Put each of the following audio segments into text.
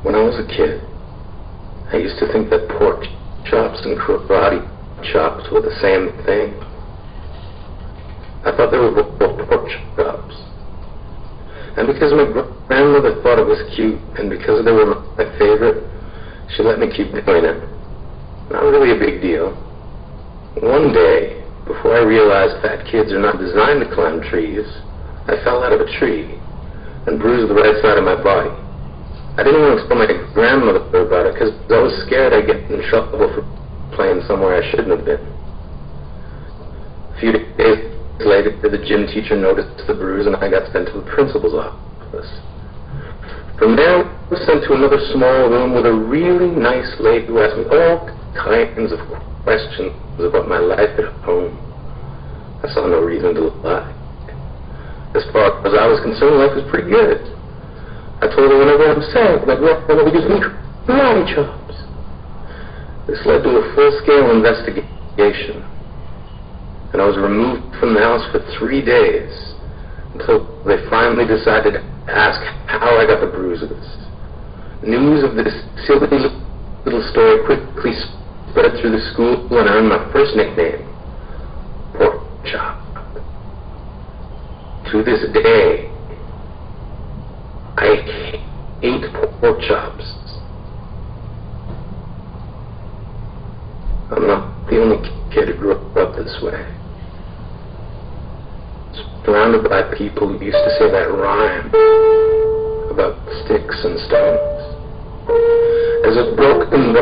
When I was a kid, I used to think that pork chops and karate chops were the same thing. I thought they were both pork chops. And because my grandmother thought it was cute, and because they were my favorite, she let me keep doing it. Not really a big deal. One day, before I realized fat kids are not designed to climb trees, I fell out of a tree and bruised the right side of my body. I didn't want to tell my grandmother about it because I was scared I'd get in trouble for playing somewhere I shouldn't have been. A few days later, the gym teacher noticed the bruise and I got sent to the principal's office. From there, I was sent to another small room with a really nice lady who asked me all kinds of questions about my life at home. I saw no reason to lie. As far as I was concerned, life was pretty good. I told her whenever I'm sad, my grandmother would use me karate chops. This led to a full-scale investigation, and I was removed from the house for 3 days until they finally decided to ask how I got the bruises. News of this silly little story quickly spread through the school, and I earned my first nickname, Pork Chop. To this day, I hate pork chops. I'm not the only kid who grew up this way. Surrounded by people who used to say that rhyme about sticks and stones. As a broken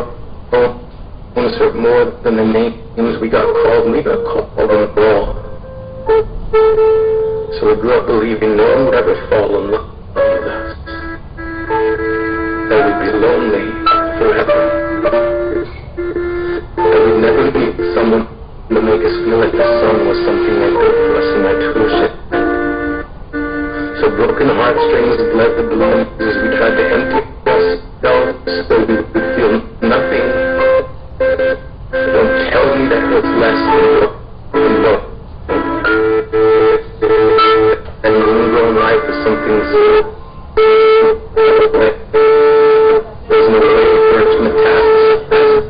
bones hurt more than the names we got called, and we got called on the ball. So we grew up believing no one would ever fall in love with us. That we'd be lonely forever. That we'd never meet someone to make us feel like the sun was something like good for us in our tuition. So broken heartstrings bled the blues as we tried to empty ourselves so we would feel nothing. Don't tell me that hurts less than love. And homegrown life is something so there's no way for it to metastasize.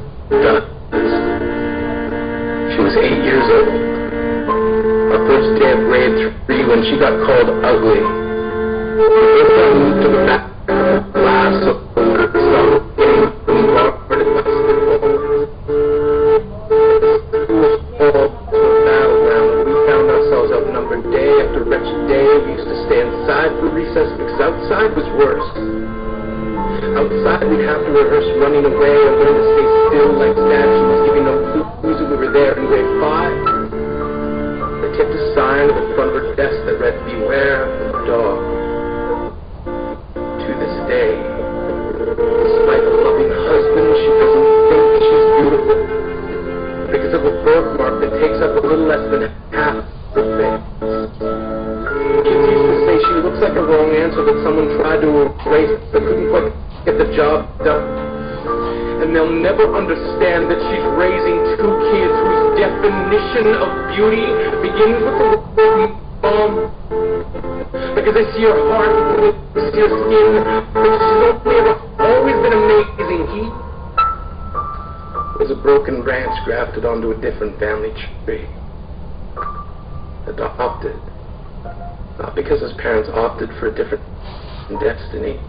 She was 8 years old. Our first day of grade 3 when she got called ugly. The first time we moved to the back of the class, so we started getting bombarded by battleground. We found ourselves outnumbered day after wretched day. We used to stay inside for recess because outside was worse. Outside we'd have to rehearse running away and learn to stay still like statues, giving no clues that we were there in grade 5. They kept a sign at the front of her desk that read, "Beware of the dog." To this day, despite a loving husband, she doesn't think she's beautiful because of a birthmark that takes up a little less than half her face. Kids used to say she looks like a wrong answer that someone tried to erase but couldn't quite get the job done. And they'll never understand that she's raising 2 kids whose definition of beauty begins with the word mom. Because they see her heart, they see her skin, but she's always been amazing. He was a broken branch grafted onto a different family tree. Adopted. Not because his parents opted for a different destiny.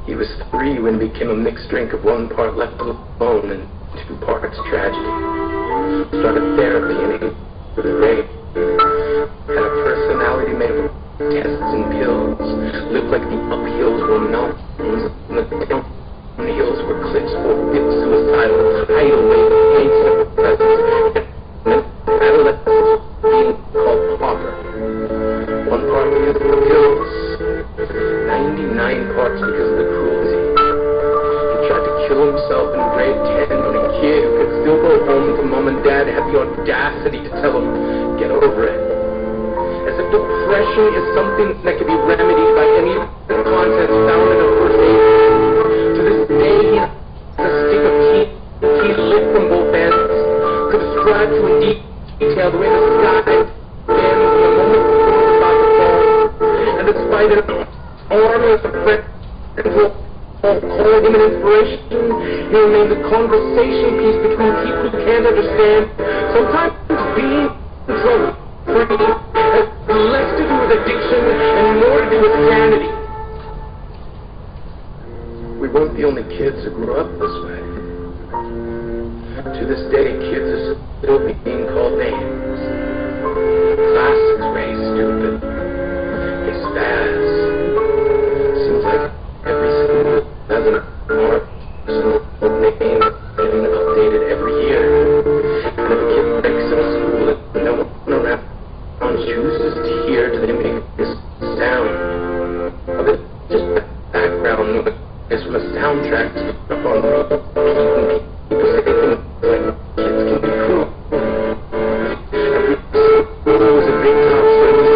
He was 3 when he became a mixed drink of 1 part left alone and 2 parts tragedy. Started therapy and he was great. Had a personality made of tests and pills. Lived like the uphills were mountains and the downhills were cliffs. Or suicidal, tidal wave, hates and presence. And adolescence being called pauper. 1 part because of the pills. 99 parts because of the cruelty. He tried to kill himself in grade 10 when a kid who could still go home to mom and dad had the audacity to tell him, get over it. As if depression is something that can be remedied by any of the contents found in a first aid. To this day, he has a stick of tea lit from both ends. Could describe to in detail the way the sky bends in the moment before it's about to fall. And despite an army of friends and him an inspiration. He remains a conversation piece between people who can't understand. Sometimes being trouble-free has less to do with addiction and more to do with sanity. We weren't the only kids who grew up this way. To this day, kids are still being called names. Classics, Ray, stupid. Hey, spaz. Seems like every school has an arsenal name getting updated every year. And if a kid breaks in a school and no one around chooses to hear, do they make this sound? Or they just background noise from a soundtrack up on repeat, and people say things like kids can be cruel. Every school is a big top story,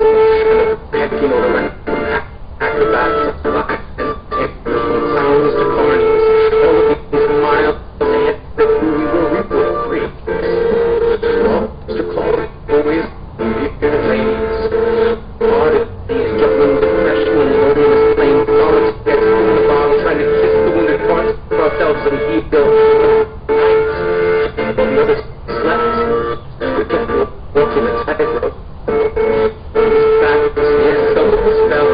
and a pecking order from acrobats to life and takers, from clowns to carnies, all of these miles ahead of who we were free. Mr. Claus always bearded ladies, oddities, juggling depression and loneliness, playing politics, trying to kiss the wounded parts of ourselves and heal nights. While the others slept, we kept walking the tightrope. Yes, some of us fell.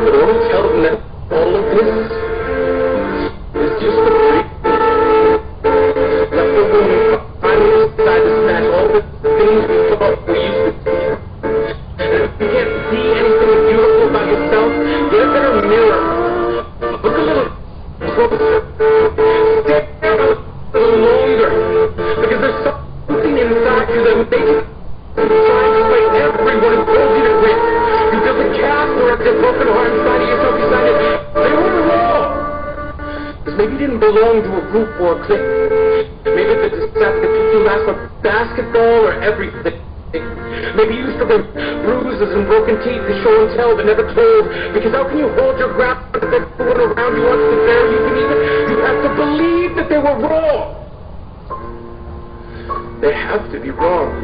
But I want to tell them that all of this is just a dream. Left the room, finally decided to smash all the things we thought we used to see. And if you can't see anything beautiful about yourself, get a better mirror. Look a little closer. Stare a little longer. Because there's something inside you that makes you try to fight everyone who told you to quit. You built a cast or a broken heart inside of yourself. You decided they were wrong. Because maybe you didn't belong to a group or a clique. Maybe they decided to pick you last for basketball or everything. Maybe you used to bring bruises and broken teeth to show and tell but never told. Because how can you hold your ground if everyone around you wants to bear you beneath it? You have to believe that they were wrong. They have to be wrong.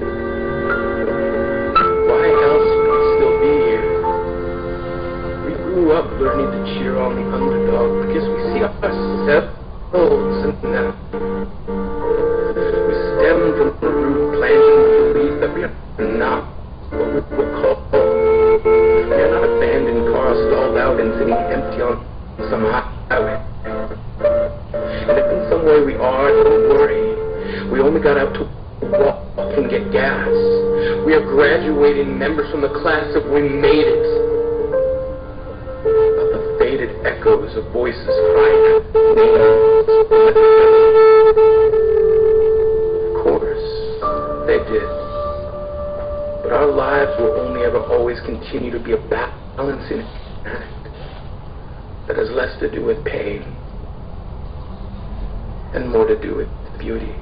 Why else would we still be here? We grew up learning to cheer on the underdog because we see ourselves in them. We stem from the root planting the belief that we are not what we would call. We are not abandoned cars stalled out and sitting empty on some highway. And if in some way we are, don't worry. We only got out to walk and get gas. We are graduating members from the class of we made it. But the faded echoes of voices crying names. Of course, they did. But our lives will only ever always continue to be a balancing act that has less to do with pain and more to do with beauty.